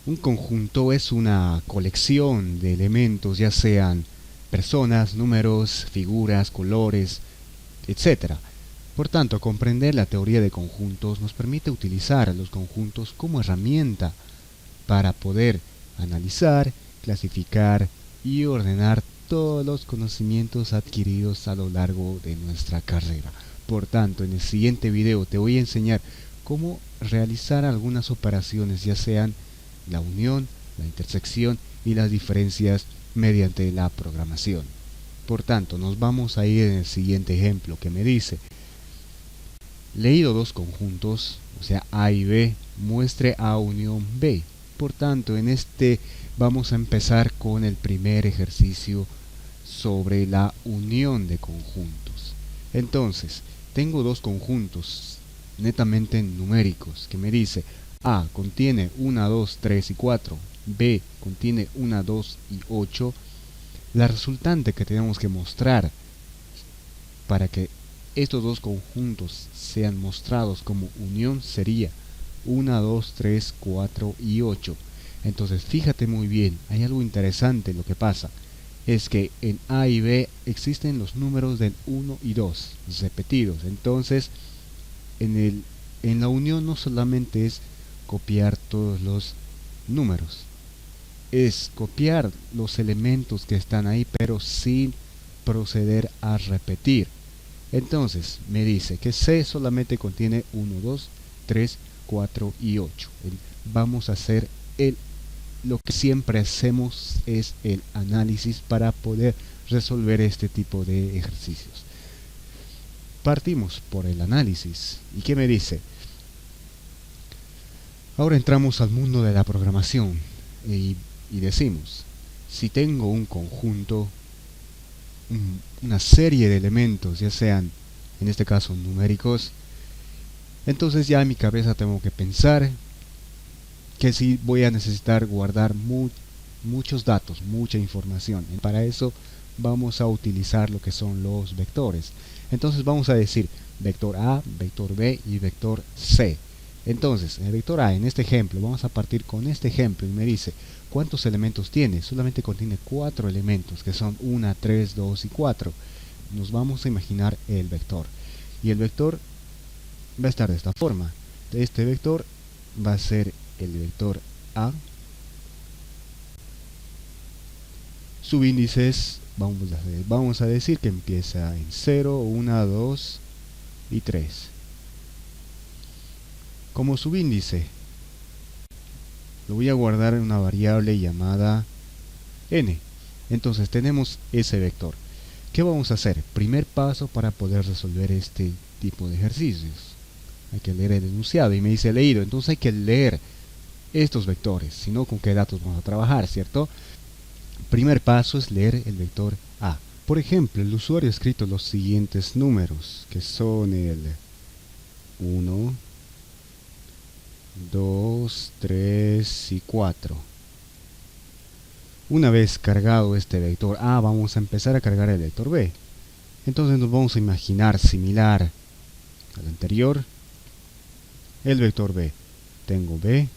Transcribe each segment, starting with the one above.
Un conjunto es una colección de elementos, ya sean personas, números, figuras, colores, etc. Por tanto, comprender la teoría de conjuntos nos permite utilizar los conjuntos como herramienta para poder analizar, clasificar y ordenar todos los conocimientos adquiridos a lo largo de nuestra carrera. Por tanto, en el siguiente video te voy a enseñar cómo realizar algunas operaciones, ya sean la unión, la intersección y las diferencias mediante la programación. Por tanto, nos vamos a ir en el siguiente ejemplo que me dice: leído dos conjuntos, o sea A y B, muestre A unión B. Por tanto, en este vamos a empezar con el primer ejercicio sobre la unión de conjuntos. Entonces, tengo dos conjuntos netamente numéricos que me dice A contiene 1, 2, 3 y 4, B contiene 1, 2 y 8. La resultante que tenemos que mostrar para que estos dos conjuntos sean mostrados como unión sería 1, 2, 3, 4 y 8. Entonces fíjate muy bien, hay algo interesante. Lo que pasa es que en A y B existen los números del 1 y 2 repetidos. Entonces en la unión no solamente es copiar todos los números, es copiar los elementos que están ahí, pero sin proceder a repetir. Entonces me dice que C solamente contiene 1, 2, 3, 4 y 8. Vamos a hacer lo que siempre hacemos, es el análisis para poder resolver este tipo de ejercicios. Partimos por el análisis. ¿Y qué me dice? Ahora entramos al mundo de la programación y decimos, si tengo un conjunto, una serie de elementos, ya sean en este caso numéricos, entonces ya en mi cabeza tengo que pensar que sí voy a necesitar guardar muchos datos, mucha información. Para eso vamos a utilizar lo que son los vectores. Entonces vamos a decir vector A, vector B y vector C. Entonces, en el vector A, en este ejemplo, vamos a partir con este ejemplo y me dice, ¿cuántos elementos tiene? Solamente contiene 4 elementos, que son 1, 3, 2 y 4. Nos vamos a imaginar el vector. Y el vector va a estar de esta forma. Este vector va a ser el vector A. Subíndices, vamos a decir que empieza en 0, 1, 2 y 3. Como subíndice lo voy a guardar en una variable llamada n. Entonces tenemos ese vector. ¿Qué vamos a hacer? Primer paso para poder resolver este tipo de ejercicios: hay que leer el enunciado, y me dice leído. Entonces hay que leer estos vectores, si no, ¿con qué datos vamos a trabajar, cierto? Primer paso es leer el vector A. Por ejemplo, el usuario ha escrito los siguientes números, que son el 1, 2, 3 y 4. Una vez cargado este vector A, vamos a empezar a cargar el vector B. Entonces nos vamos a imaginar similar al anterior. El vector B, tengo B,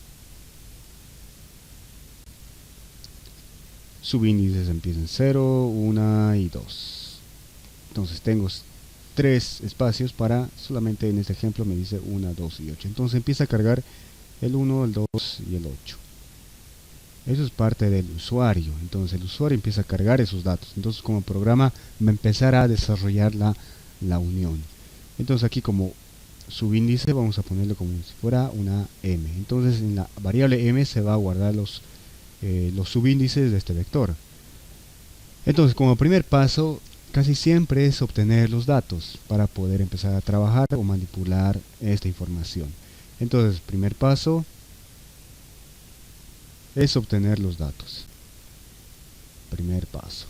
subíndices empiezan en 0, 1 y 2. Entonces tengo 3 espacios para, solamente en este ejemplo me dice 1, 2 y 8. Entonces empieza a cargar el 1, el 2 y el 8. Eso es parte del usuario. Entonces el usuario empieza a cargar esos datos. Entonces como programa va a empezar a desarrollar la unión. Entonces aquí como subíndice vamos a ponerlo como si fuera una m. Entonces en la variable m se va a guardar los subíndices de este vector. Entonces como primer paso casi siempre es obtener los datos para poder empezar a trabajar o manipular esta información. Entonces primer paso es obtener los datos. Primer paso.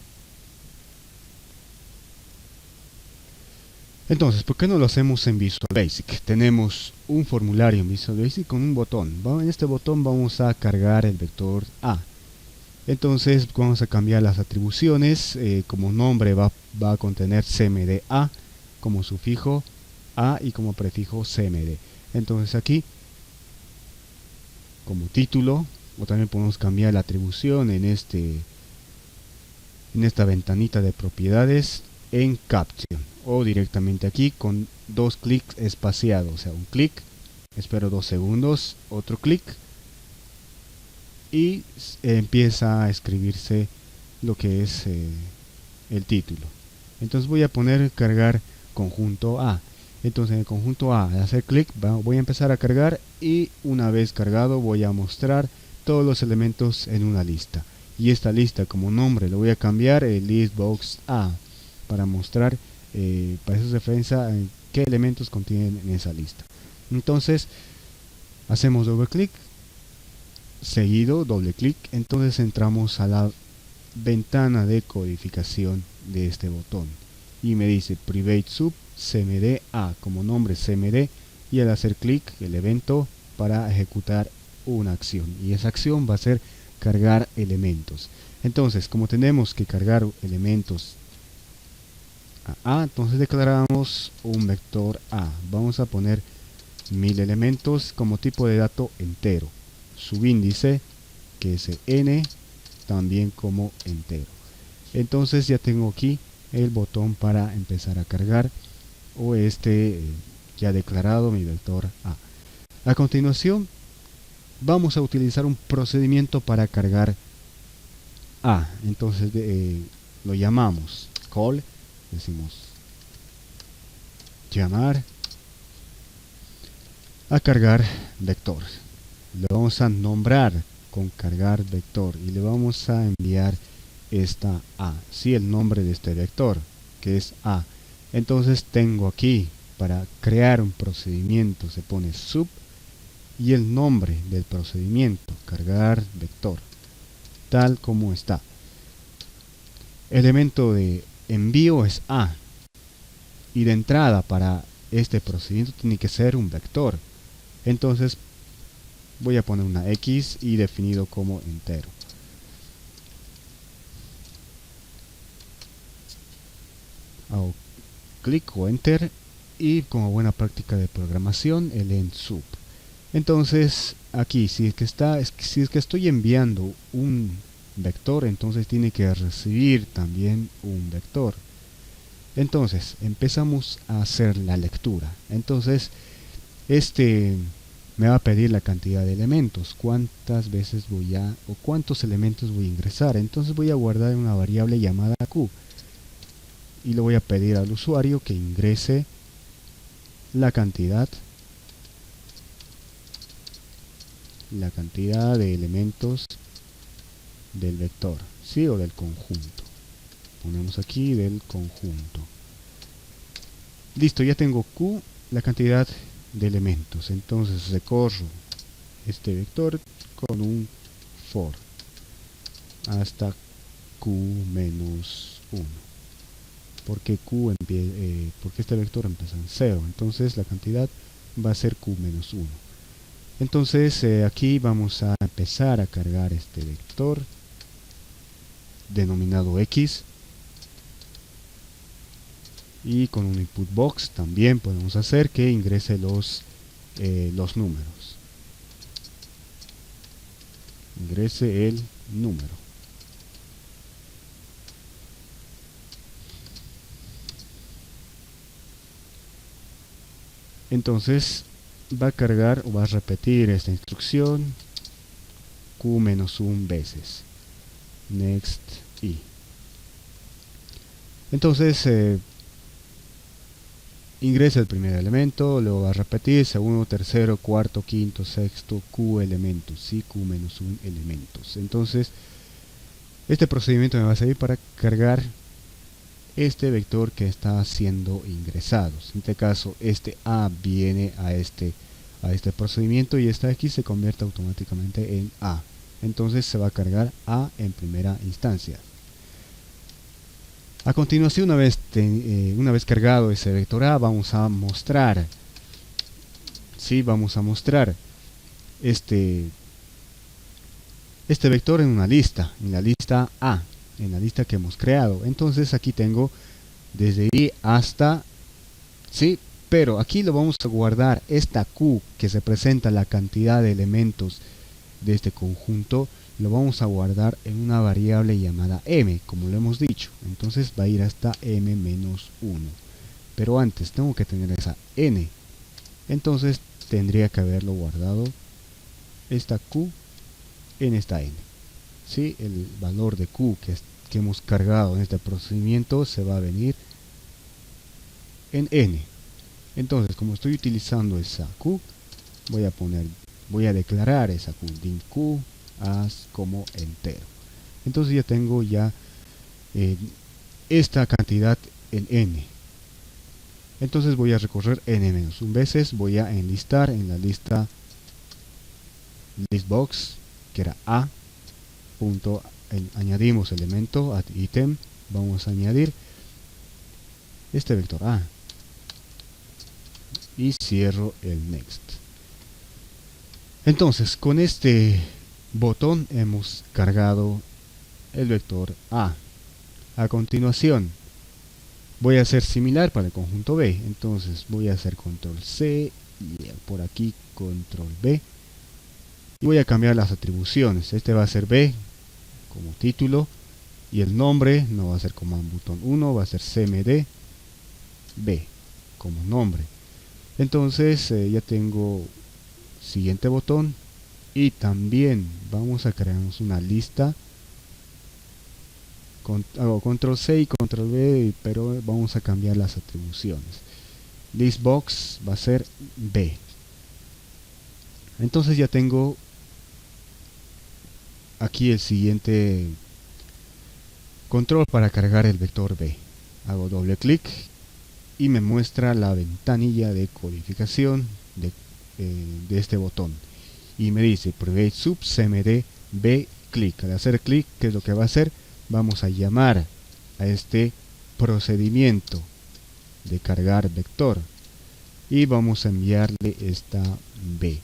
Entonces, ¿por qué no lo hacemos en Visual Basic? Tenemos un formulario en Visual Basic con un botón. En este botón vamos a cargar el vector A. Entonces vamos a cambiar las atribuciones. Como nombre va a contener cmd_a, como sufijo a y como prefijo cmd. Entonces aquí, como título, o también podemos cambiar la atribución en esta ventanita de propiedades en Caption, o directamente aquí con dos clics espaciados, o sea, un clic, espero 2 segundos, otro clic y empieza a escribirse lo que es el título. Entonces voy a poner cargar conjunto A. Entonces en el conjunto A, al hacer clic, voy a empezar a cargar, y una vez cargado voy a mostrar todos los elementos en una lista. Y esta lista, como nombre, le voy a cambiar el listbox A para mostrar, para hacer referencia a qué elementos contienen en esa lista. Entonces hacemos doble clic, seguido doble clic, entonces entramos a la ventana de codificación de este botón y me dice private sub cmd a, como nombre cmd, y al hacer clic el evento para ejecutar una acción, y esa acción va a ser cargar elementos. Entonces, como tenemos que cargar elementos a, entonces declaramos un vector a. Vamos a poner 1000 elementos como tipo de dato entero, subíndice que es n también como entero. Entonces ya tengo aquí el botón para empezar a cargar, o ya declarado mi vector a. A continuación vamos a utilizar un procedimiento para cargar a. Entonces lo llamamos call, decimos llamar a cargar vector. Le vamos a nombrar con cargar vector y le vamos a enviar esta a, sí, el nombre de este vector que es a. Entonces tengo aquí, para crear un procedimiento se pone sub y el nombre del procedimiento, cargar vector, tal como está. Elemento de envío es a, y de entrada para este procedimiento tiene que ser un vector. Entonces voy a poner una X y definido como entero. Hago clic o enter, y como buena práctica de programación el end sub. Entonces aquí si es que estoy enviando un vector, entonces tiene que recibir también un vector. Entonces empezamos a hacer la lectura. Entonces me va a pedir la cantidad de elementos, cuántas veces o cuántos elementos voy a ingresar. Entonces voy a guardar una variable llamada q y le voy a pedir al usuario que ingrese la cantidad de elementos del vector, ¿sí? O del conjunto. Ponemos aquí del conjunto. Listo, ya tengo q, la cantidad de elementos. Entonces recorro este vector con un for hasta q menos 1, porque porque este vector empieza en 0, entonces la cantidad va a ser q menos 1. Entonces aquí vamos a empezar a cargar este vector denominado x, y con un input box también podemos hacer que ingrese los números. Ingrese el número. Entonces va a cargar o va a repetir esta instrucción q-1 veces. Next y. Entonces ingresa el primer elemento, luego va a repetir segundo, tercero, cuarto, quinto, sexto, q elementos, sí, q-1 elementos. Entonces este procedimiento me va a servir para cargar este vector que está siendo ingresado. En este caso este a viene a este procedimiento, y esta x se convierte automáticamente en a. Entonces se va a cargar a en primera instancia. A continuación, una vez cargado ese vector a, vamos a mostrar este vector en una lista, en la lista a, en la lista que hemos creado. Entonces aquí tengo desde i hasta, sí, pero aquí lo vamos a guardar esta q que representa la cantidad de elementos de este conjunto lo vamos a guardar en una variable llamada m, como lo hemos dicho. Entonces va a ir hasta m-1. Pero antes tengo que tener esa n. Entonces tendría que haberlo guardado esta q en esta n. ¿Sí? El valor de q que hemos cargado en este procedimiento se va a venir en n. Entonces, como estoy utilizando esa q, voy a declarar esa q, dim q as como entero. Entonces ya tengo esta cantidad en n. Entonces voy a recorrer n-1 veces, voy a enlistar en la lista listbox, que era a, añadimos elemento, add item, vamos a añadir este vector a, y cierro el next. Entonces, con este botón hemos cargado el vector a. A continuación, voy a hacer similar para el conjunto B. Entonces voy a hacer control C y por aquí control B. Y voy a cambiar las atribuciones. Este va a ser B como título. Y el nombre no va a ser command button 1, va a ser cmd B como nombre. Entonces ya tengo siguiente botón. Y también vamos a crearnos una lista. Hago control C y control V, pero vamos a cambiar las atribuciones. Listbox va a ser B. Entonces ya tengo aquí el siguiente control para cargar el vector B. Hago doble clic y me muestra la ventanilla de codificación de este botón. Y me dice private sub cmd b click. Al hacer clic, ¿qué es lo que va a hacer? Vamos a llamar a este procedimiento de cargar vector y vamos a enviarle esta b.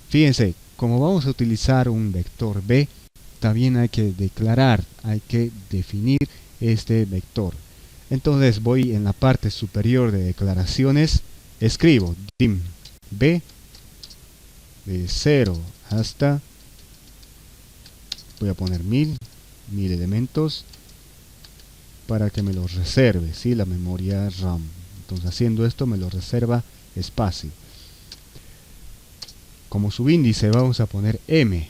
Fíjense, como vamos a utilizar un vector b, también hay que declarar, hay que definir este vector. Entonces voy en la parte superior de declaraciones, escribo dim b de 0 hasta, voy a poner 1000 elementos para que me los reserve, ¿sí? La memoria RAM. Entonces haciendo esto me lo reserva espacio. Como subíndice vamos a poner m.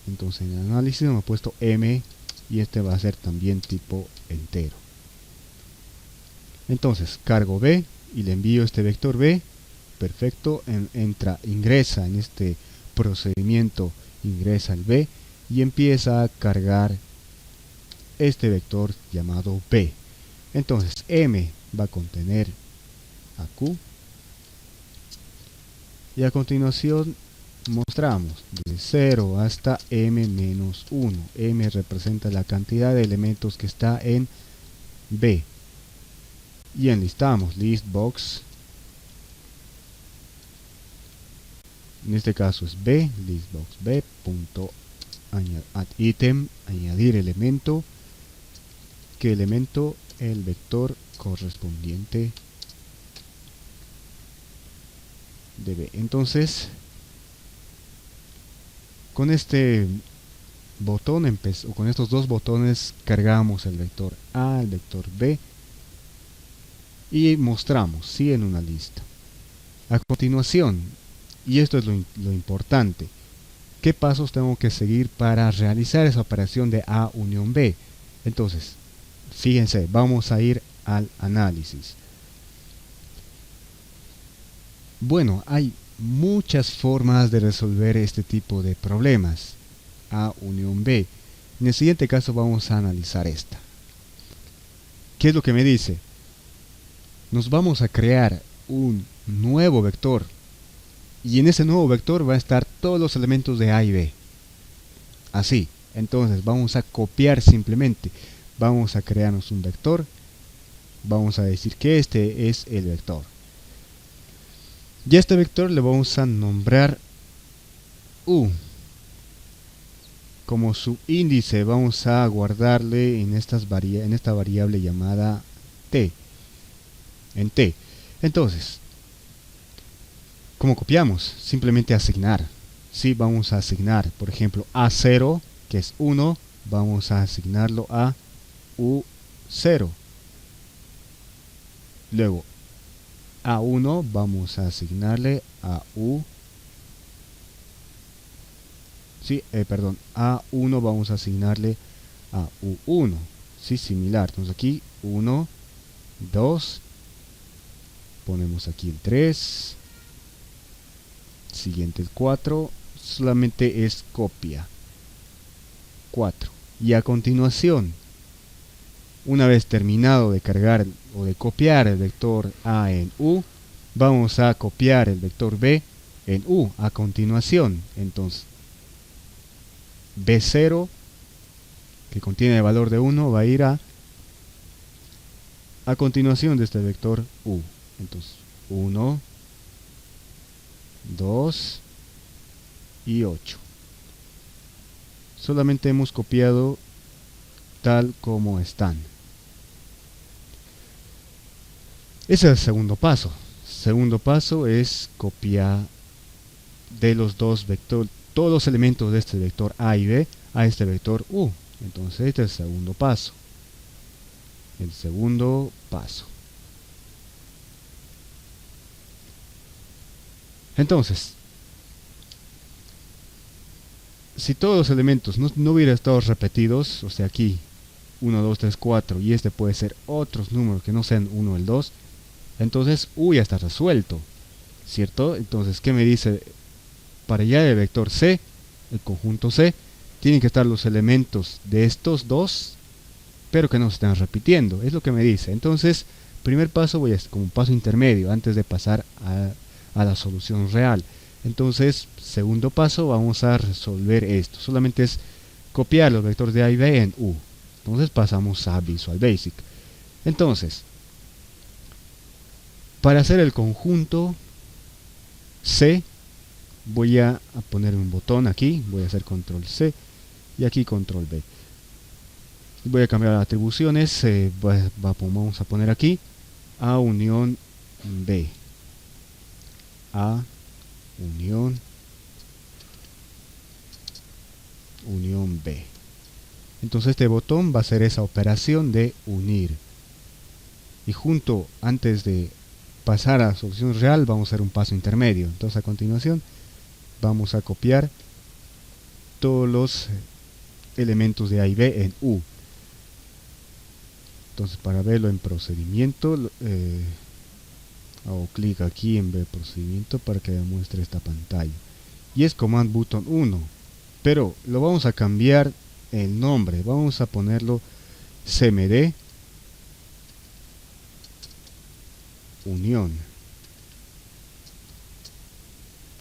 Entonces en el análisis me he puesto m y este va a ser también tipo entero. Entonces cargo b y le envío este vector b. Perfecto, ingresa en este procedimiento, ingresa el b y empieza a cargar este vector llamado b. Entonces m va a contener a q y a continuación mostramos de 0 hasta m-1. M representa la cantidad de elementos que está en b y enlistamos listbox. En este caso es b, listbox b, add item, añadir elemento. ¿Qué elemento? El vector correspondiente de b. Entonces, con este botón o con estos dos botones cargamos el vector a, el vector b y mostramos, sí, en una lista. A continuación, y esto es lo importante, ¿qué pasos tengo que seguir para realizar esa operación de A unión B? Entonces, fíjense, vamos a ir al análisis. Bueno, hay muchas formas de resolver este tipo de problemas, A unión B. En el siguiente caso vamos a analizar esta. ¿Qué es lo que me dice? Nos vamos a crear un nuevo vector y en ese nuevo vector va a estar todos los elementos de A y B. Así, entonces vamos a copiar simplemente. Vamos a crearnos un vector. Vamos a decir que este es el vector. Y a este vector le vamos a nombrar U. Como subíndice vamos a guardarle en esta variable llamada t. En t. Entonces, ¿cómo copiamos? Simplemente asignar. si vamos a asignar, por ejemplo, A0, que es 1, vamos a asignarlo a U0. Luego, A1 vamos a asignarle a A1 vamos a asignarle a U1. Sí, similar. Entonces aquí 1, 2, ponemos aquí el 3, siguiente el 4, solamente es copia. 4. Y a continuación, una vez terminado de cargar o de copiar el vector A en U, vamos a copiar el vector B en U a continuación. Entonces, B0, que contiene el valor de 1, va a ir a continuación de este vector U. Entonces, 1, 2 y 8. Solamente hemos copiado tal como están. Ese es el segundo paso. Segundo paso es copiar de los dos vectores, todos los elementos de este vector A y B a este vector U. Entonces este es el segundo paso. El segundo paso. Entonces, si todos los elementos no hubieran estado repetidos, o sea aquí 1, 2, 3, 4 y este puede ser otros números que no sean 1 o el 2, entonces U ya está resuelto, ¿cierto? Entonces, ¿qué me dice? Para hallar el vector C, el conjunto C, tienen que estar los elementos de estos dos, pero que no se estén repitiendo, es lo que me dice. Entonces, primer paso voy a como un paso intermedio antes de pasar a la solución real. Entonces, segundo paso, vamos a resolver esto. Solamente es copiar los vectores de A y B en U. Entonces pasamos a Visual Basic. Entonces, para hacer el conjunto C, voy a poner un botón aquí, voy a hacer control C y aquí control B. Voy a cambiar las atribuciones, vamos a poner aquí A unión B. A unión B. Entonces este botón va a hacer esa operación de unir. Y antes de pasar a la solución real, vamos a hacer un paso intermedio. Entonces a continuación vamos a copiar todos los elementos de A y B en U. Entonces para verlo en procedimiento, hago clic aquí en ver procedimiento para que me muestre esta pantalla. Y es Command Button 1. Pero lo vamos a cambiar el nombre. Vamos a ponerlo CMD unión.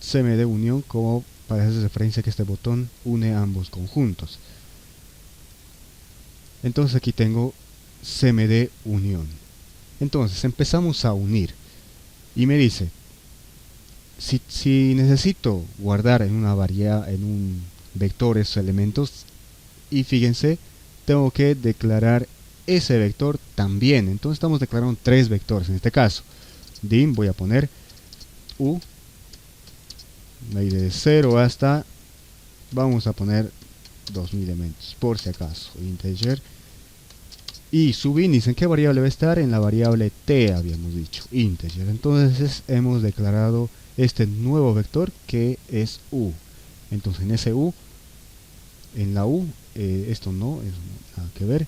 CMD unión, como para hacer referencia que este botón une ambos conjuntos. Entonces aquí tengo CMD unión. Entonces empezamos a unir. Y me dice, si necesito guardar en una variable, en un vector esos elementos, y fíjense, tengo que declarar ese vector también. Entonces estamos declarando tres vectores en este caso. Dim, voy a poner U, de 0 hasta, vamos a poner 2000 elementos, por si acaso, integer. Y subíndice, ¿en qué variable va a estar? En la variable t, habíamos dicho, integer. Entonces hemos declarado este nuevo vector que es U. Entonces en ese U, en la U, esto no, es nada que ver.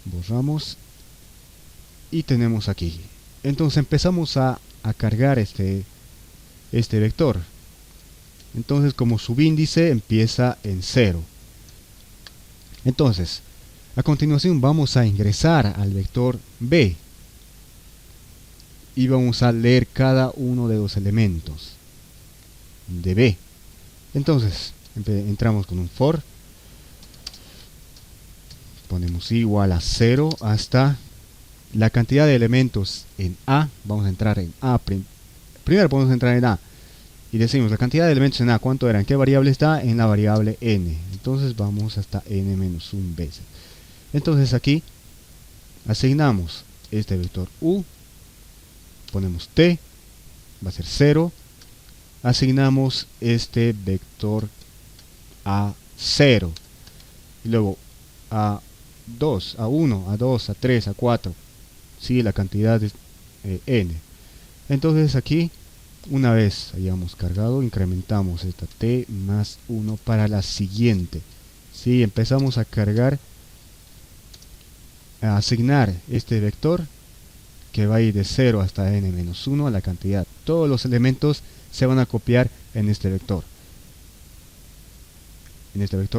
Borramos. Y tenemos aquí. Entonces empezamos a cargar este vector. Entonces como subíndice empieza en 0. Entonces, a continuación vamos a ingresar al vector B y vamos a leer cada uno de los elementos de B. Entonces entramos con un for, ponemos igual a 0 hasta la cantidad de elementos en A. Vamos a entrar en A, primero podemos entrar en A y decimos la cantidad de elementos en A, ¿cuánto era? ¿En qué variable está? En la variable n. Entonces vamos hasta n-1 veces. Entonces aquí asignamos este vector U, ponemos t, va a ser 0, asignamos este vector a 0, y luego a 2, a 1, a 2, a 3, a 4, ¿sí? La cantidad es n. Entonces aquí, una vez hayamos cargado, incrementamos esta t más 1 para la siguiente, ¿sí? Empezamos a cargar, a asignar este vector que va a ir de 0 hasta n menos 1 a la cantidad. Todos los elementos se van a copiar en este vector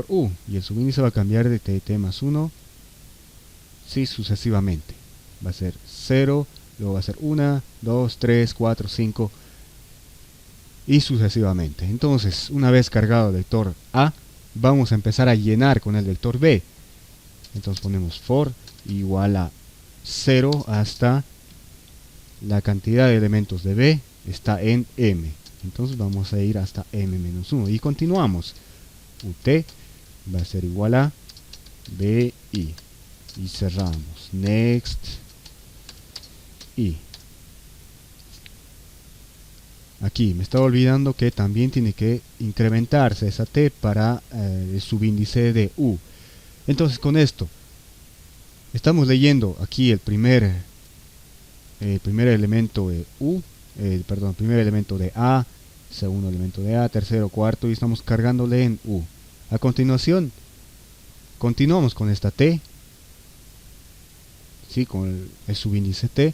u, y el subíndice va a cambiar de t más 1, sí, sucesivamente. Va a ser 0, luego va a ser 1, 2, 3, 4, 5 y sucesivamente. Entonces, una vez cargado el vector a, vamos a empezar a llenar con el vector b. Entonces ponemos for igual a 0 hasta la cantidad de elementos de b está en m. Entonces vamos a ir hasta m menos 1 y continuamos. ut va a ser igual a bi y cerramos. Next y aquí me estaba olvidando que también tiene que incrementarse esa t para el subíndice de u. Entonces con esto estamos leyendo aquí el primer elemento de u, primer elemento de a, segundo elemento de a, tercero, cuarto, y estamos cargándole en u. A continuación continuamos con esta t, ¿sí? Con el subíndice t,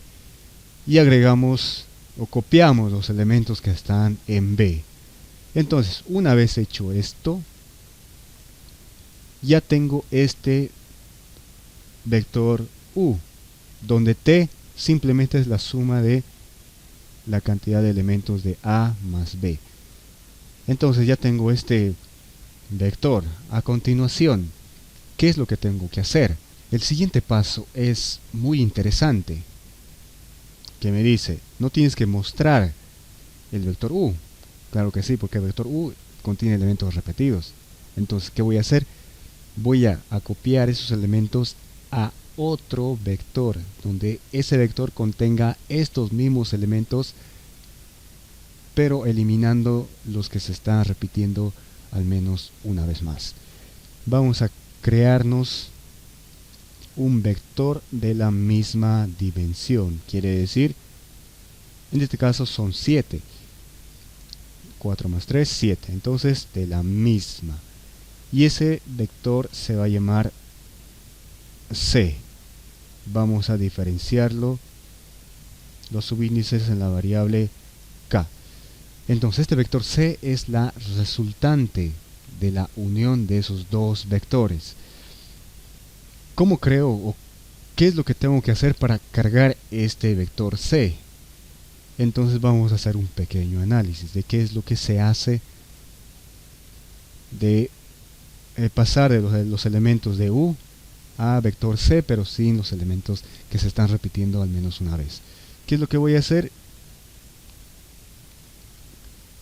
y agregamos o copiamos los elementos que están en b. Entonces, una vez hecho esto, ya tengo este vector u, donde t simplemente es la suma de la cantidad de elementos de a más b. Entonces ya tengo este vector. A continuación, ¿qué es lo que tengo que hacer? El siguiente paso es muy interesante, que me dice, no tienes que mostrar el vector u. Claro que sí, porque el vector u contiene elementos repetidos. Entonces, ¿qué voy a hacer? Voy a copiar esos elementos a otro vector, donde ese vector contenga estos mismos elementos, pero eliminando los que se están repitiendo al menos una vez más. Vamos a crearnos un vector de la misma dimensión, quiere decir, en este caso son 7, 4 más 3, 7, entonces de la misma, y ese vector se va a llamar c. Vamos a diferenciarlo, los subíndices en la variable k. Entonces este vector c es la resultante de la unión de esos dos vectores. ¿Cómo creo o qué es lo que tengo que hacer para cargar este vector c? Entonces vamos a hacer un pequeño análisis de qué es lo que se hace de pasar de los elementos de u a vector c, pero sin los elementos que se están repitiendo al menos una vez. ¿Qué es lo que voy a hacer?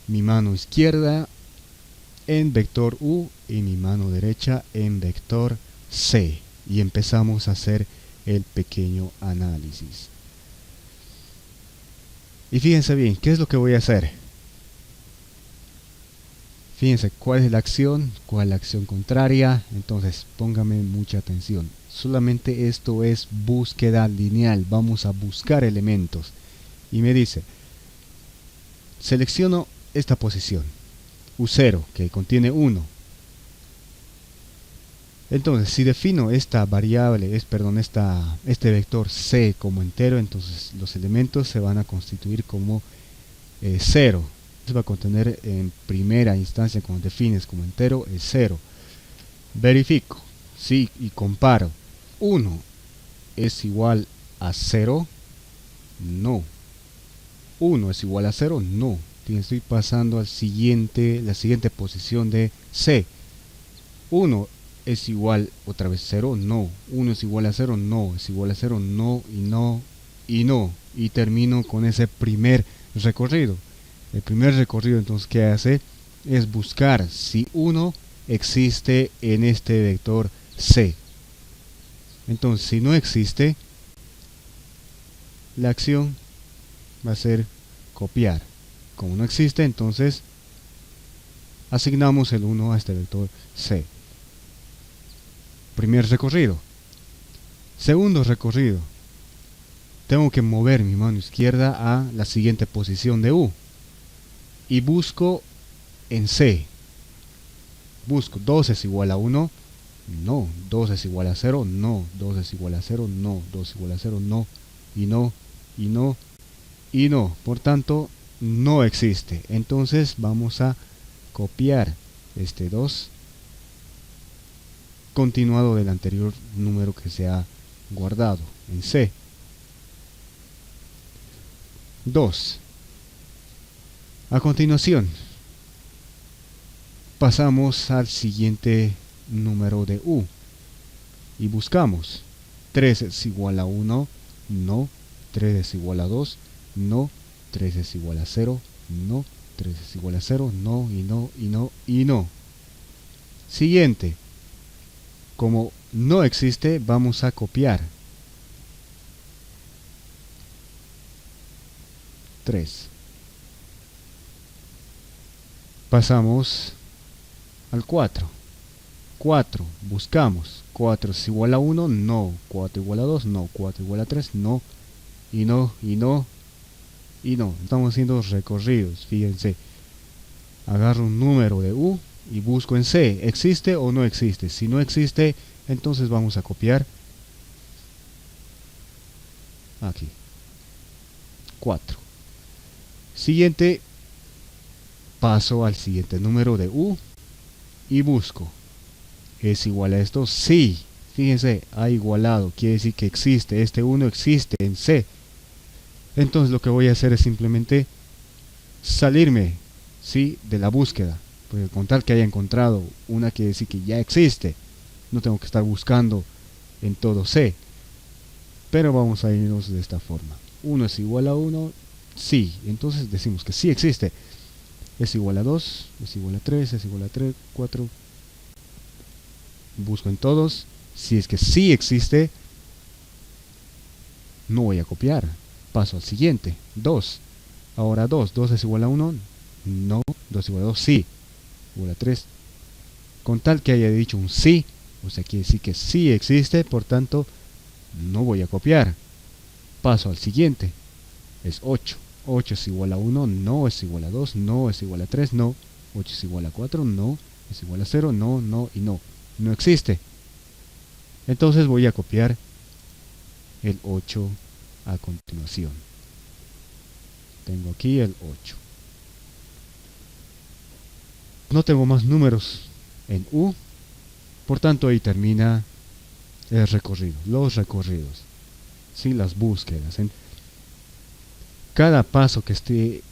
Mi mano izquierda en vector u y mi mano derecha en vector c, y empezamos a hacer el pequeño análisis. Y fíjense bien, ¿qué es lo que voy a hacer? Fíjense cuál es la acción, cuál es la acción contraria. Entonces póngame mucha atención. Solamente esto es búsqueda lineal. Vamos a buscar elementos. Y me dice, selecciono esta posición, u0, que contiene 1. Entonces, si defino esta variable, este vector c como entero, entonces los elementos se van a constituir como 0. Va a contener en primera instancia, cuando defines como entero, es 0. Verifico, sí, y comparo. 1 es igual a 0, no. 1 es igual a 0, no. Estoy pasando al la siguiente posición de c. 1 es igual otra vez 0, no. 1 es igual a 0, no. Es igual a 0, no, y no, y no. Y termino con ese primer recorrido. El primer recorrido, entonces, ¿qué hace? Es buscar si 1 existe en este vector c. Entonces, si no existe, la acción va a ser copiar. Como no existe, entonces asignamos el 1 a este vector C. Primer recorrido. Segundo recorrido. Tengo que mover mi mano izquierda a la siguiente posición de U. Y busco en C. Busco 2 es igual a 1. No. 2 es igual a 0. No. 2 es igual a 0. No. 2 es igual a 0. No. Y no. Y no. Y no. Por tanto, no existe. Entonces vamos a copiar este 2 continuado del anterior número que se ha guardado en C. 2. A continuación, pasamos al siguiente número de U y buscamos 3 es igual a 1, no. 3 es igual a 2, no. 3 es igual a 0, no. 3 es igual a 0, no, y no, y no, y no. Siguiente. Como no existe, vamos a copiar 3. Pasamos al 4. 4. Buscamos. 4 es igual a 1, no. 4 igual a 2, no. 4 igual a 3, no. Y no, y no, y no. Estamos haciendo recorridos, fíjense. Agarro un número de U y busco en C. ¿Existe o no existe? Si no existe, entonces vamos a copiar aquí. 4. Siguiente. Paso al siguiente número de U y busco. ¿Es igual a esto? Sí. Fíjense, ha igualado. Quiere decir que existe. Este 1 existe en C. Entonces lo que voy a hacer es simplemente salirme, ¿sí?, de la búsqueda. Porque con tal que haya encontrado una, quiere decir que ya existe. No tengo que estar buscando en todo C. Pero vamos a irnos de esta forma. 1 es igual a 1. Sí. Entonces decimos que sí existe. Es igual a 2. Es igual a 3. Es igual a 3. 4. Busco en todos. Si es que sí existe, no voy a copiar. Paso al siguiente. 2. Ahora 2. 2 es igual a 1. No. 2 es igual a 2. Sí. Igual a 3. Con tal que haya dicho un sí, o sea, quiere decir que sí existe, por tanto, no voy a copiar. Paso al siguiente. Es 8. 8 es igual a 1. No. Es igual a 2. No. Es igual a 3. No. 8 es igual a 4. No. Es igual a 0. No. No. Y no. No existe. Entonces voy a copiar el 8 a continuación. Tengo aquí el 8. No tengo más números en U, por tanto ahí termina el recorrido, los recorridos, ¿sí? Las búsquedas. En cada paso que esté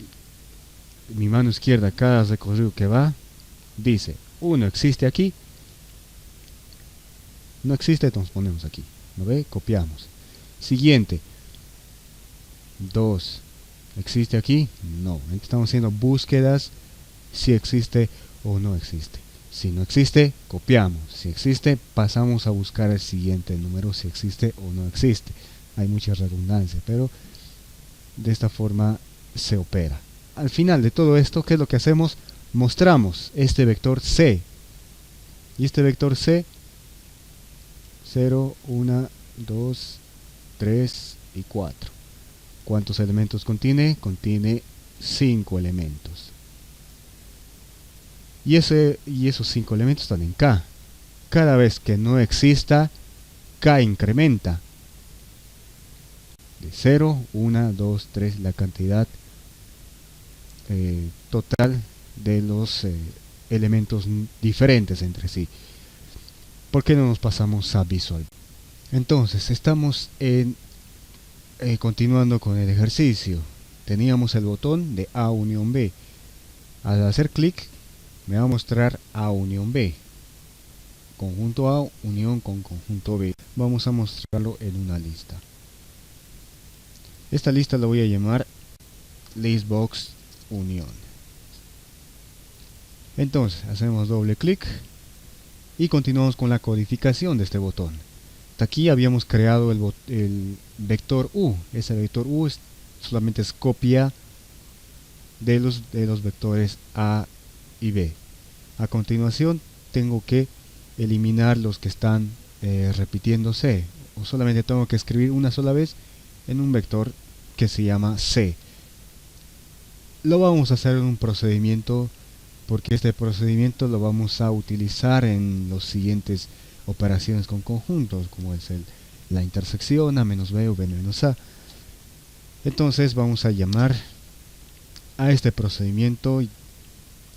mi mano izquierda, cada recorrido que va, dice, 1 existe aquí, no existe, entonces ponemos aquí, ¿no ve? Copiamos. Siguiente. 2. ¿Existe aquí? No. Estamos haciendo búsquedas si existe o no existe. Si no existe, copiamos. Si existe, pasamos a buscar el siguiente número si existe o no existe. Hay mucha redundancia, pero de esta forma se opera. Al final de todo esto, ¿qué es lo que hacemos? Mostramos este vector C. Y este vector C, 0, 1, 2, 3 y 4. ¿Cuántos elementos contiene? Contiene 5 elementos. Y esos 5 elementos están en K. Cada vez que no exista, K incrementa. De 0, 1, 2, 3, la cantidad total de los elementos diferentes entre sí. ¿Por qué no nos pasamos a Visual? Entonces, estamos continuando con el ejercicio. Teníamos el botón de A unión B. Al hacer clic, me va a mostrar A unión B. Conjunto A unión con conjunto B. Vamos a mostrarlo en una lista. Esta lista la voy a llamar Listbox unión. Entonces, hacemos doble clic y continuamos con la codificación de este botón. Hasta aquí habíamos creado el vector U. Ese vector U solamente es copia de los vectores A y B. A continuación tengo que eliminar los que están repitiéndose, o solamente tengo que escribir una sola vez en un vector que se llama C. Lo vamos a hacer en un procedimiento, porque este procedimiento lo vamos a utilizar en los siguientes operaciones con conjuntos, como es la intersección A menos B o B menos A. Entonces vamos a llamar a este procedimiento,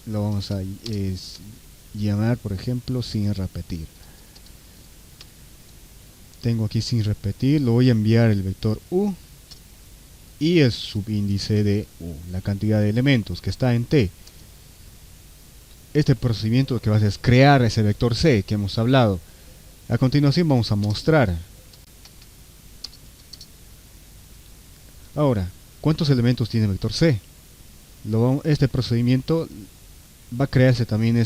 lo vamos a llamar, por ejemplo, sin repetir. Tengo aquí sin repetir, lo voy a enviar el vector U y el subíndice de U, la cantidad de elementos que está en T. Este procedimiento lo que va a hacer es crear ese vector C que hemos hablado. A continuación vamos a mostrar. Ahora, ¿cuántos elementos tiene el vector C? Este procedimiento va a crearse también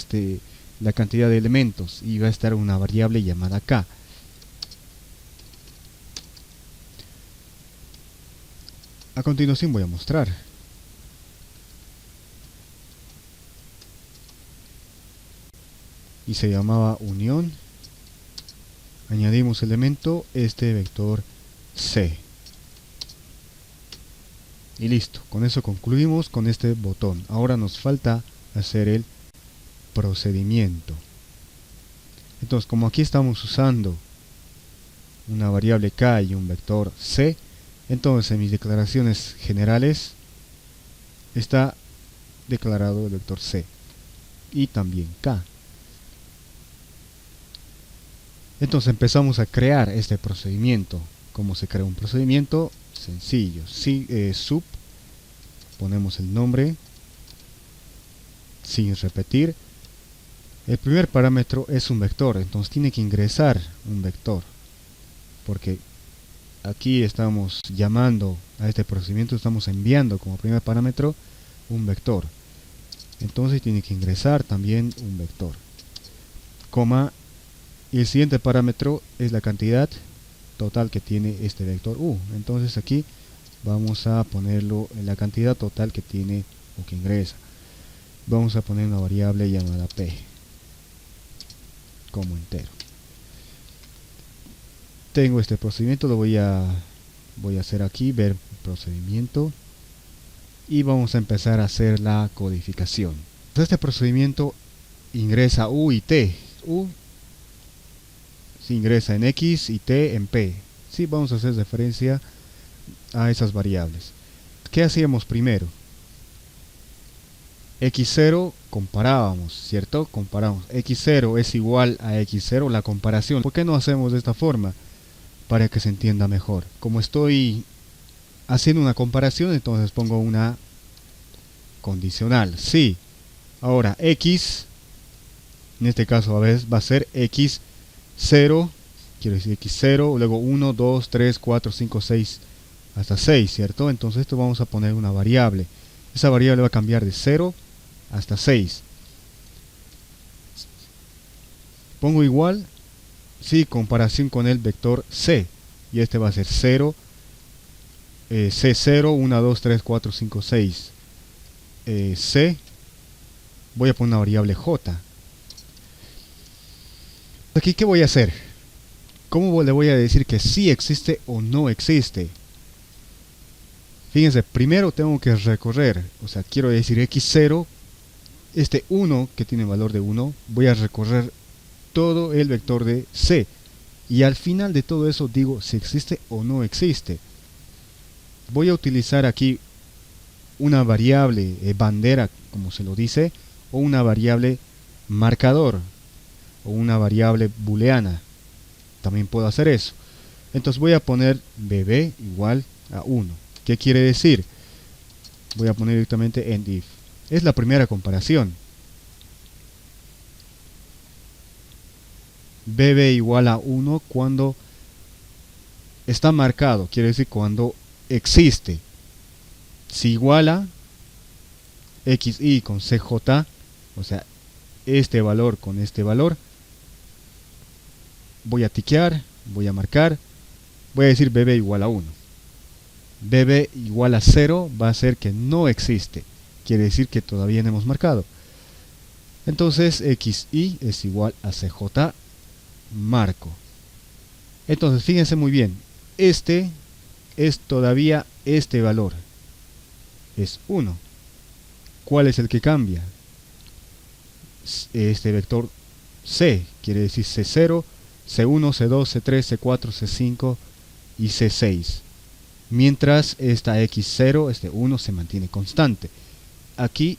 la cantidad de elementos y va a estar una variable llamada K. A continuación voy a mostrar. Y se llamaba unión. Añadimos elemento, este vector C. Y listo, con eso concluimos con este botón. Ahora nos falta hacer el procedimiento. Entonces, como aquí estamos usando una variable K y un vector C, entonces en mis declaraciones generales está declarado el vector C y también K. Entonces empezamos a crear este procedimiento. ¿Cómo se crea un procedimiento? Sencillo. Sub, ponemos el nombre sin repetir. El primer parámetro es un vector, entonces tiene que ingresar un vector, porque aquí estamos llamando a este procedimiento, estamos enviando como primer parámetro un vector, entonces tiene que ingresar también un vector, coma, y el siguiente parámetro es la cantidad total que tiene este vector U. Entonces aquí vamos a ponerlo en la cantidad total que tiene o que ingresa. Vamos a poner una variable llamada P como entero. Tengo este procedimiento, lo voy a hacer aquí, ver procedimiento, y vamos a empezar a hacer la codificación. Este procedimiento ingresa U y T. U se ingresa en X y T en P. Sí, vamos a hacer referencia a esas variables. ¿Qué hacíamos primero? X0 comparábamos, ¿cierto? Comparamos. X0 es igual a X0, la comparación. ¿Por qué no hacemos de esta forma? Para que se entienda mejor. Como estoy haciendo una comparación, entonces pongo una condicional. Sí. Ahora, X, en este caso a veces va a ser X0, quiero decir X0, luego 1, 2, 3, 4, 5, 6, hasta 6, ¿cierto? Entonces esto vamos a poner una variable. Esa variable va a cambiar de 0 hasta 6. Pongo igual, sí, comparación con el vector C. Y este va a ser 0, C0, 1, 2, 3, 4, 5, 6. C, voy a poner una variable J. Aquí, ¿qué voy a hacer? ¿Cómo le voy a decir que sí existe o no existe? Fíjense, primero tengo que recorrer, o sea, quiero decir X0, este 1 que tiene valor de 1, voy a recorrer todo el vector de C. Y al final de todo eso digo si existe o no existe. Voy a utilizar aquí una variable bandera, como se lo dice, o una variable marcador, o una variable booleana. También puedo hacer eso. Entonces voy a poner bb igual a 1. ¿Qué quiere decir? Voy a poner directamente end if. Es la primera comparación. bb igual a 1 cuando está marcado, quiere decir cuando existe. Si iguala xy con cj, o sea, este valor con este valor, voy a tiquear, voy a marcar, voy a decir bb igual a 1. bb igual a 0 va a ser que no existe. quiere decir que todavía no hemos marcado. Entonces xy es igual a cj marco. Entonces fíjense muy bien, este es todavía este valor, es 1. ¿Cuál es el que cambia? Este vector c, quiere decir c0, c1, c2, c3, c4, c5 y c6. Mientras esta x0, este 1, se mantiene constante. Aquí,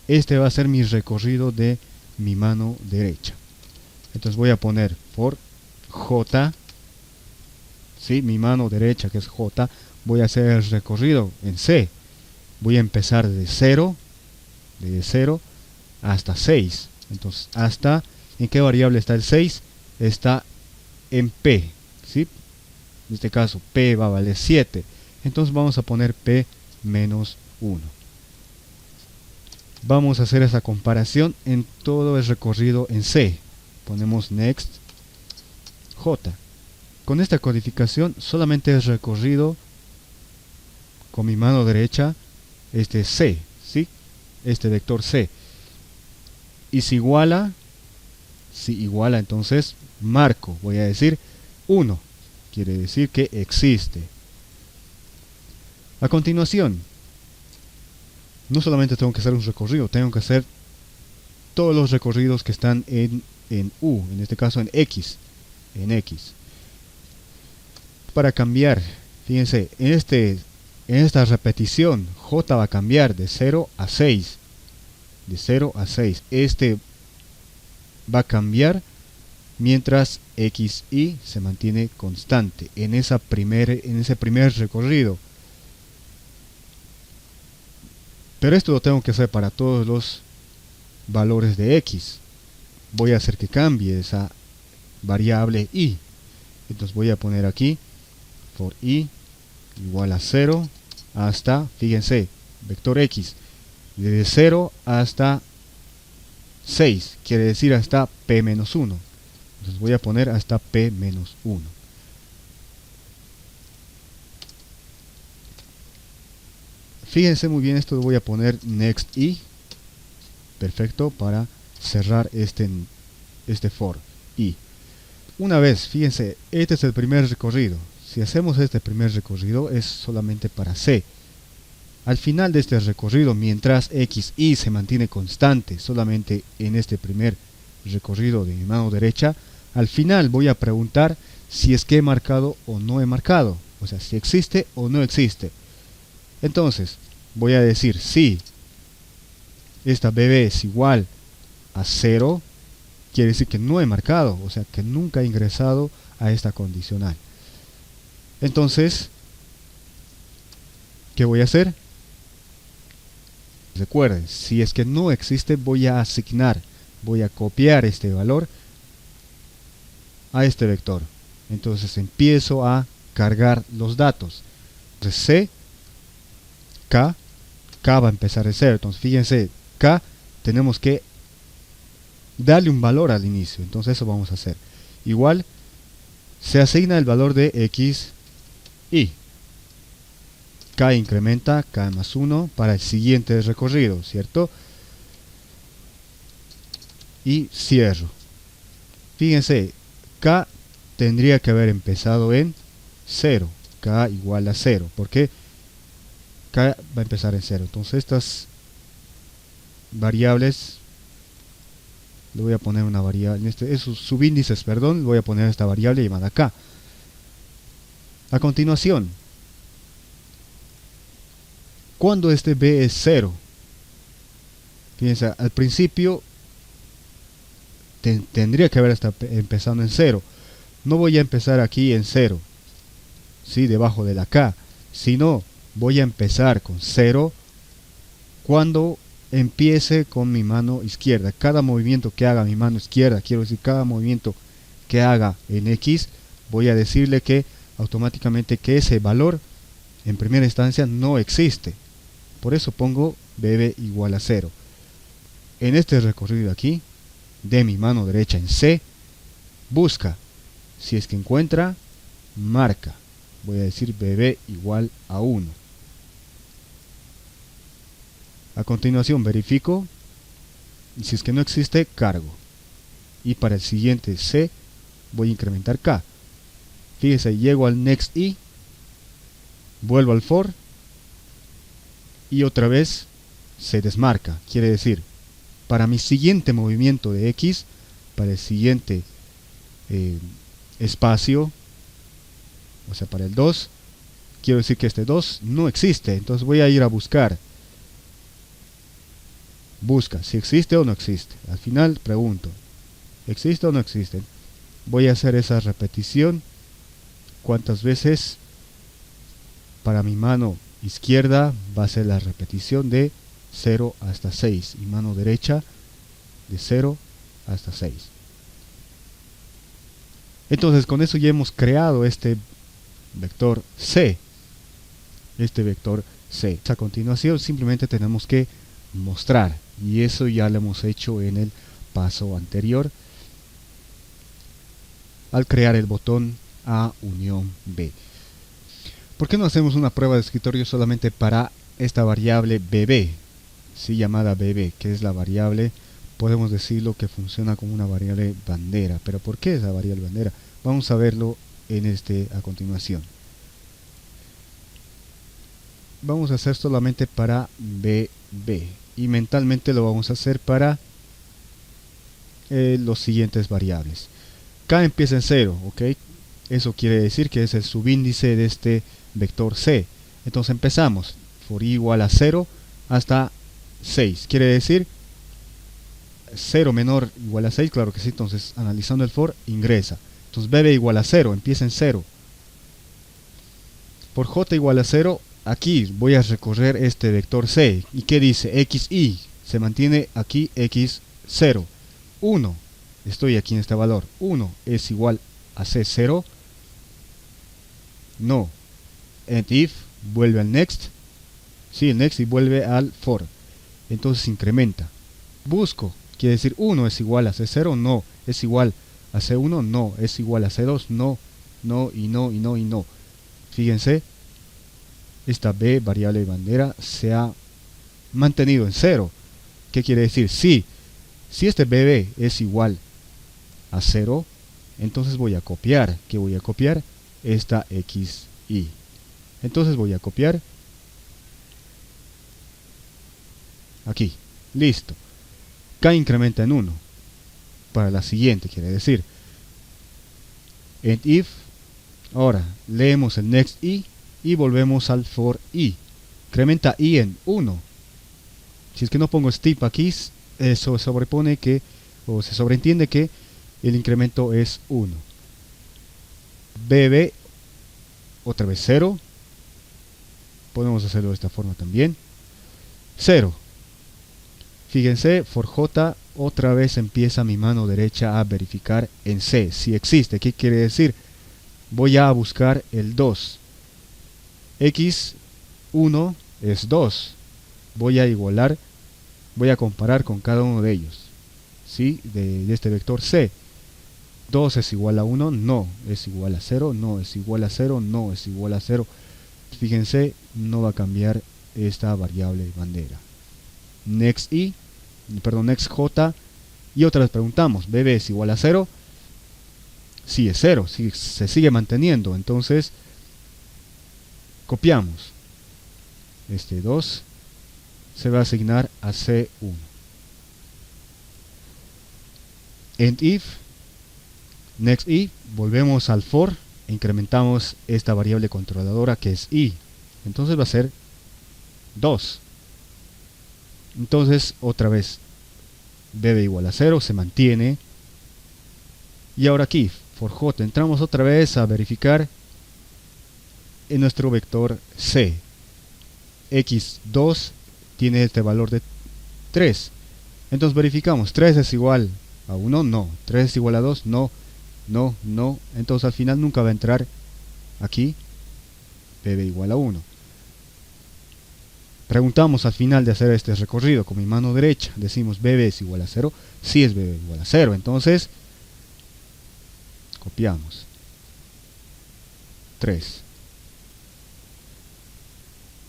este va a ser mi recorrido de mi mano derecha. Entonces voy a poner for j, ¿sí? Mi mano derecha, que es j, voy a hacer el recorrido en c. Voy a empezar de 0 hasta 6. Entonces, hasta, ¿en qué variable está el 6? Está en p, ¿sí? En este caso, p va a valer 7. Entonces vamos a poner p menos 1. Vamos a hacer esa comparación en todo el recorrido en C. Ponemos next j. Con esta codificación solamente el recorrido con mi mano derecha, este C, ¿sí? Este vector C. Y si iguala, entonces marco, voy a decir 1. Quiere decir que existe. A continuación, no solamente tengo que hacer un recorrido, tengo que hacer todos los recorridos que están en U, en este caso en X. Para cambiar, fíjense, en esta repetición, J va a cambiar de 0 a 6. De 0 a 6. Este va a cambiar mientras xy se mantiene constante en ese primer recorrido. Pero esto lo tengo que hacer para todos los valores de x. Voy a hacer que cambie esa variable y. Entonces voy a poner aquí for i igual a 0 hasta, fíjense, vector x, desde 0 hasta 6, quiere decir hasta p menos 1. Entonces voy a poner hasta p menos 1. Fíjense muy bien, esto lo voy a poner next i. Perfecto, para cerrar este for i. Una vez, fíjense, este es el primer recorrido. Si hacemos este primer recorrido es solamente para c. Al final de este recorrido, mientras xy se mantiene constante solamente en este primer recorrido de mi mano derecha, al final voy a preguntar si es que he marcado o no he marcado, o sea, si existe o no existe. Entonces, voy a decir si esta bb es igual a 0, quiere decir que no he marcado, o sea, que nunca he ingresado a esta condicional. Entonces, ¿qué voy a hacer? Recuerden, si es que no existe, voy a asignar, voy a copiar este valor a este vector. Entonces empiezo a cargar los datos. Entonces c, k va a empezar de 0. Entonces fíjense, k tenemos que darle un valor al inicio. Entonces eso vamos a hacer. Igual se asigna el valor de x y k incrementa k más 1 para el siguiente recorrido, ¿cierto? Y cierro. Fíjense, k tendría que haber empezado en 0, k igual a 0, porque k va a empezar en 0. Entonces estas variables, le voy a poner una variable, esos subíndices, perdón, voy a poner esta variable llamada k. A continuación, cuando este b es 0, fíjense, al principio tendría que haber estado empezando en 0. No voy a empezar aquí en 0, ¿sí? Debajo de la k, sino voy a empezar con 0 cuando empiece con mi mano izquierda. Cada movimiento que haga mi mano izquierda, quiero decir cada movimiento que haga en x, voy a decirle que automáticamente que ese valor en primera instancia no existe. Por eso pongo bb igual a 0. En este recorrido aquí, de mi mano derecha en C, busca. Si es que encuentra, marca. Voy a decir bb igual a 1. A continuación verifico, y si es que no existe, cargo. Y para el siguiente C voy a incrementar K. Fíjese, llego al next I, vuelvo al for, y otra vez se desmarca. Quiere decir, para mi siguiente movimiento de X, para el siguiente espacio, o sea, para el 2, quiero decir que este 2 no existe. Entonces voy a ir a buscar. Busca si existe o no existe. Al final pregunto, ¿existe o no existe? Voy a hacer esa repetición. ¿Cuántas veces? Para mi mano izquierda va a ser la repetición de 0 hasta 6. Y mano derecha de 0 hasta 6. Entonces con eso ya hemos creado este vector C. Este vector C. A continuación simplemente tenemos que mostrar. Y eso ya lo hemos hecho en el paso anterior, al crear el botón A unión B. ¿Por qué no hacemos una prueba de escritorio solamente para esta variable bb? Sí, llamada bb, que es la variable, podemos decirlo que funciona como una variable bandera. Pero ¿por qué es la variable bandera? Vamos a verlo en a continuación. Vamos a hacer solamente para bb. Y mentalmente lo vamos a hacer para los siguientes variables. K empieza en 0, ¿ok? Eso quiere decir que es el subíndice de este vector C. Entonces empezamos. For i igual a 0 hasta 6. Quiere decir 0 menor igual a 6, claro que sí. Entonces analizando el for, ingresa. Entonces bb igual a 0, empieza en 0. Por j igual a 0, aquí voy a recorrer este vector C. ¿Y qué dice? xi. Se mantiene aquí x0. 1. Estoy aquí en este valor. 1 es igual a C0. No. And if vuelve al next. Sí, el next y vuelve al for. Entonces incrementa. Busco. Quiere decir 1 es igual a C0. No. Es igual a C1. No. Es igual a C2. No. No y no y no y no. Fíjense. Esta B, variable de bandera, se ha mantenido en 0. ¿Qué quiere decir? Si este bb es igual a 0, entonces voy a copiar. ¿Qué voy a copiar? Esta xi. Entonces voy a copiar aquí. Listo. K incrementa en 1. Para la siguiente, quiere decir. And if. Ahora, leemos el next i y volvemos al for i. Incrementa i en 1. Si es que no pongo step aquí, eso sobrepone que, o se sobreentiende que el incremento es 1. bb, otra vez 0. Podemos hacerlo de esta forma también. 0. Fíjense, for j, otra vez empieza mi mano derecha a verificar en C, si existe. ¿Qué quiere decir? Voy a buscar el 2. x1 es 2. Voy a igualar, voy a comparar con cada uno de ellos. ¿Sí? De este vector C. 2 es igual a 1, no. Es igual a 0, no. Es igual a 0, no. Es igual a 0. Fíjense, no va a cambiar esta variable bandera. Next j. Y otra vez preguntamos, ¿bb es igual a 0? Sí, es 0, sí, se sigue manteniendo. Entonces, copiamos. Este 2 se va a asignar a C1. And if, next i, volvemos al for e incrementamos esta variable controladora que es i. Entonces va a ser 2. Entonces, otra vez, bb igual a 0, se mantiene. Y ahora aquí, for j, entramos otra vez a verificar en nuestro vector C. x2 tiene este valor de 3. Entonces verificamos, 3 es igual a 1, no. 3 es igual a 2, no. No, no. Entonces al final nunca va a entrar aquí bb igual a 1. Preguntamos al final de hacer este recorrido con mi mano derecha. Decimos bb es igual a 0. Sí es bb igual a 0. Entonces copiamos 3.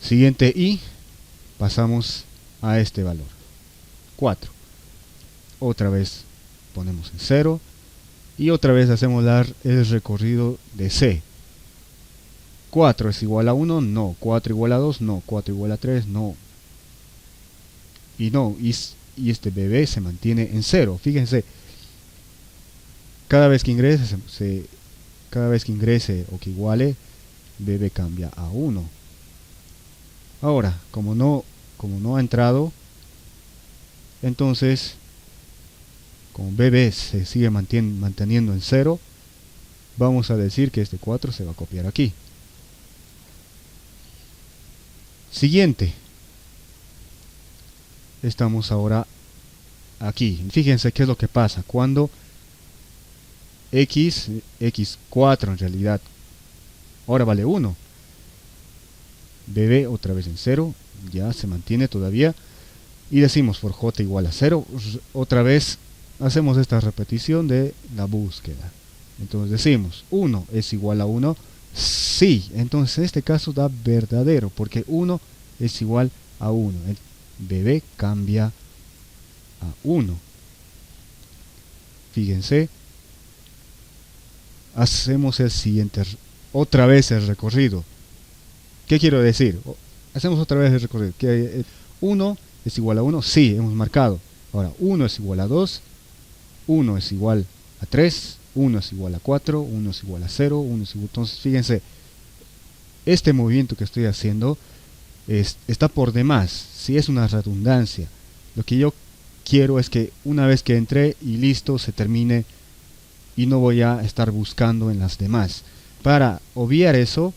Siguiente i, pasamos a este valor, 4. Otra vez ponemos en 0 y otra vez hacemos el recorrido de C. 4 es igual a 1, no. 4 igual a 2, no. 4 igual a 3, no. Y no, y este bebé se mantiene en 0. Fíjense, cada vez que ingrese o que iguale, bebé cambia a 1. Ahora, como no ha entrado, entonces, como bebé se sigue manteniendo en 0, vamos a decir que este 4 se va a copiar aquí. Siguiente. Estamos ahora aquí. Fíjense qué es lo que pasa cuando x4 en realidad ahora vale 1. Bebé otra vez en 0, ya se mantiene todavía. Y decimos for j igual a 0. Otra vez hacemos esta repetición de la búsqueda. Entonces decimos 1 es igual a 1. Sí, entonces en este caso da verdadero, porque 1 es igual a 1. El bebé cambia a 1. Fíjense, hacemos el siguiente, otra vez el recorrido. ¿Qué quiero decir? Hacemos otra vez el recorrido. 1 es igual a 1, sí, hemos marcado. Ahora, 1 es igual a 2, 1 es igual a 3, 1 es igual a 4, 1 es igual a 0, 1 es igual. Entonces, fíjense, este movimiento que estoy haciendo está por demás, si es una redundancia. Lo que yo quiero es que una vez que entré y listo, se termine y no voy a estar buscando en las demás. Para obviar eso,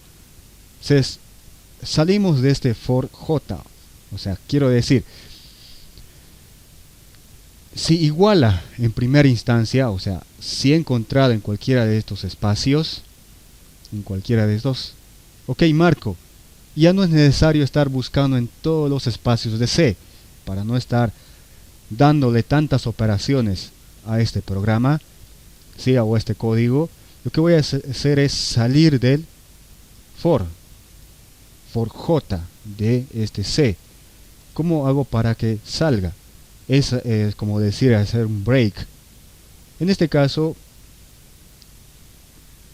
salimos de este for j. O sea, quiero decir, si iguala en primera instancia, o sea, si he encontrado en cualquiera de estos espacios, en cualquiera de estos, ok, marco. Ya no es necesario estar buscando en todos los espacios de C, para no estar dándole tantas operaciones a este programa, ¿sí? O este código. Lo que voy a hacer es salir del for j de este C. ¿Cómo hago para que salga? Es como decir, hacer un break. En este caso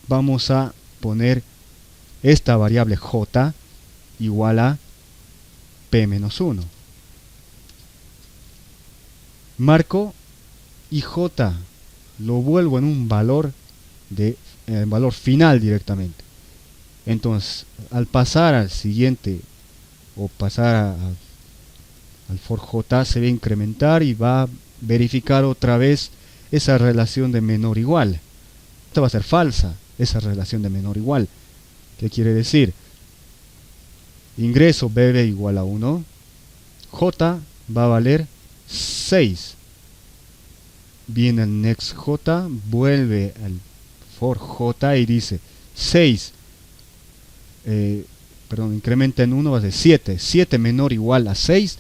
vamos a poner esta variable j igual a p-1. Marco y j lo vuelvo en un valor valor final directamente. Entonces, al pasar al siguiente o pasar al for j, se va a incrementar y va a verificar otra vez esa relación de menor igual. Esta va a ser falsa, esa relación de menor igual. ¿Qué quiere decir? Ingreso bb igual a 1, j va a valer 6. Viene el next j, vuelve al for j y dice 6, incrementa en 1, va a ser 7. 7 menor o igual a 6.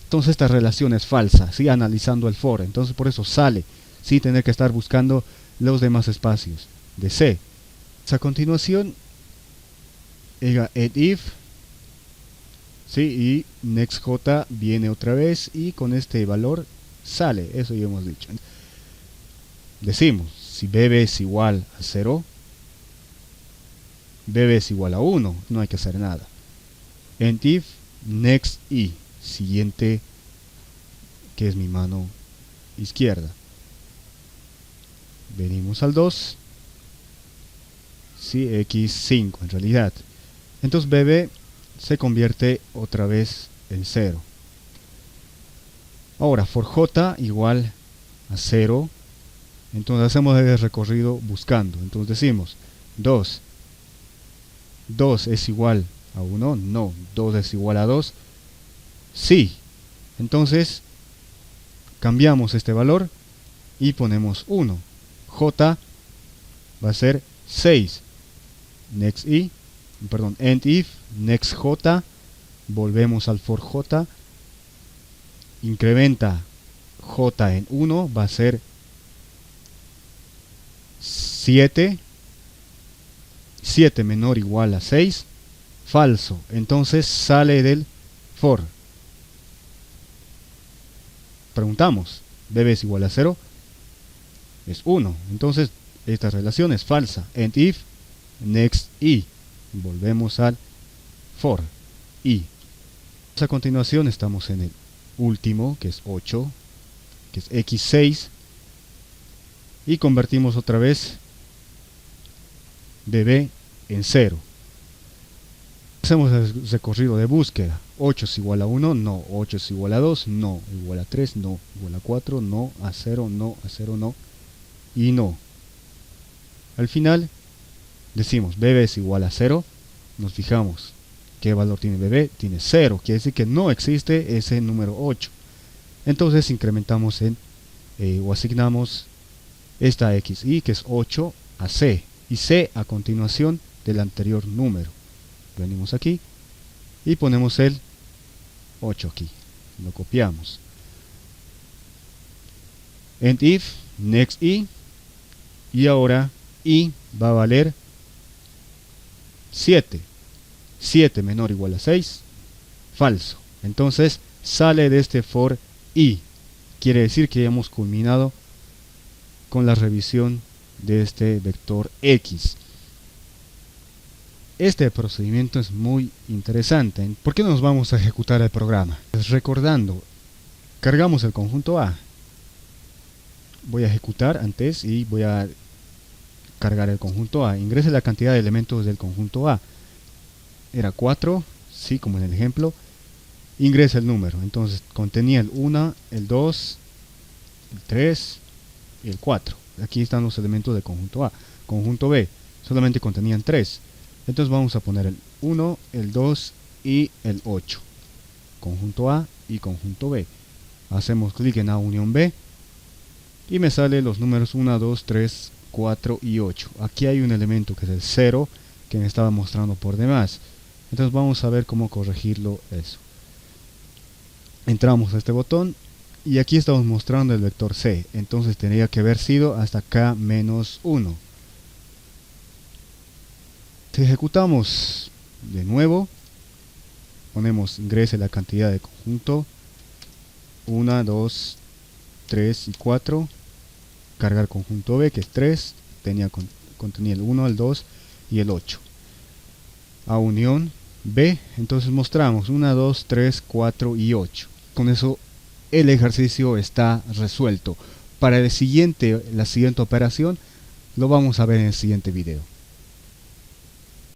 Entonces esta relación es falsa, ¿sí? Analizando el for. Entonces por eso sale, sin tener que estar buscando los demás espacios de C. A continuación, if, ¿sí? Y next j viene otra vez y con este valor sale. Eso ya hemos dicho. Decimos, si bb es igual a 0, bb es igual a 1, no hay que hacer nada. And if next i, siguiente, que es mi mano izquierda. Venimos al 2, sí, x5 en realidad. Entonces bb se convierte otra vez en 0. Ahora for j igual a 0. Entonces hacemos el recorrido buscando. Entonces decimos 2 es igual a 1, no. 2 es igual a 2, sí. Entonces cambiamos este valor y ponemos 1. J va a ser 6. End if, next j, volvemos al for j, incrementa j en 1, va a ser 7. 7 menor o igual a 6, falso. Entonces sale del for. preguntamos, ¿bb es igual a 0? Es 1. Entonces, esta relación es falsa. And if, next i. Volvemos al for i. A continuación estamos en el último, que es 8, que es x6. Y convertimos otra vez bb en 0. Hacemos el recorrido de búsqueda. 8 es igual a 1, no. 8 es igual a 2, no. Igual a 3, no. Igual a 4, no. A 0, no. A 0, no. Y no. Al final decimos bb es igual a 0. Nos fijamos qué valor tiene bb. Tiene 0. Quiere decir que no existe ese número 8. Entonces incrementamos o asignamos esta xi, que es 8, a c. Y c a continuación del anterior número. Venimos aquí y ponemos el 8 aquí. Lo copiamos. And if, next i. Y ahora i va a valer 7. 7 menor o igual a 6. Falso. Entonces sale de este for i. Quiere decir que ya hemos culminado con la revisión de este vector x. Este procedimiento es muy interesante. ¿Por qué nos vamos a ejecutar el programa? Pues recordando, cargamos el conjunto A. Voy a ejecutar antes y voy a cargar el conjunto A. Ingrese la cantidad de elementos del conjunto A. Era 4, sí, como en el ejemplo. Ingresa el número. Entonces contenía el 1, el 2, el 3 y el 4. Aquí están los elementos del conjunto A. Conjunto B solamente contenían 3. Entonces vamos a poner el 1, el 2 y el 8. Conjunto A y conjunto B. Hacemos clic en A unión B. Y me salen los números 1, 2, 3, 4 y 8. Aquí hay un elemento que es el 0 que me estaba mostrando por demás. Entonces vamos a ver cómo corregirlo eso. Entramos a este botón y aquí estamos mostrando el vector C. Entonces tendría que haber sido hasta K menos 1. Si ejecutamos de nuevo, ponemos ingrese la cantidad de conjunto 1, 2, 3 y 4. Cargar conjunto B, que es 3. Contenía el 1, el 2 y el 8. A unión B, entonces mostramos 1, 2, 3, 4 y 8. Con eso el ejercicio está resuelto. Para la siguiente operación lo vamos a ver en el siguiente video.